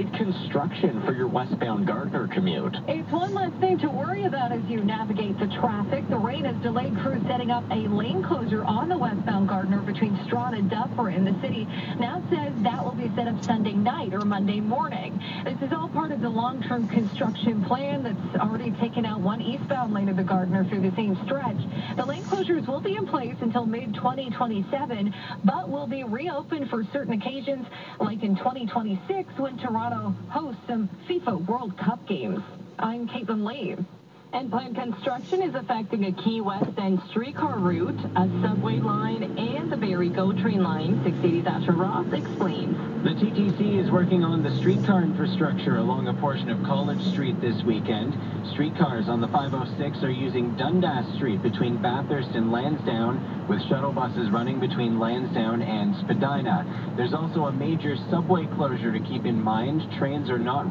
delayed construction for your westbound Gardner commute. It's one less thing to worry about as you navigate the traffic. The rain has delayed crews setting up a lane closure on the westbound Gardner between Strawn and Dufferin. The city now says that will be set up Sunday night or Monday morning. This is all part of the long-term construction plan that's already taken out one eastbound lane of the Gardner through the same stretch. The lane closures will be in place until mid-2027, but will be reopened for certain occasions, like in 2026 when Toronto hosts some FIFA World Cup games. I'm Caitlin Lee. And planned construction is affecting a Key West End streetcar route, a subway line, and the Barrie GO train line. 680 Thatcher Ross explains. The TTC is working on the streetcar infrastructure along a portion of College Street this weekend. Streetcars on the 506 are using Dundas Street between Bathurst and Lansdowne, with shuttle buses running between Lansdowne and Spadina. There's also a major subway closure to keep in mind. Trains are not running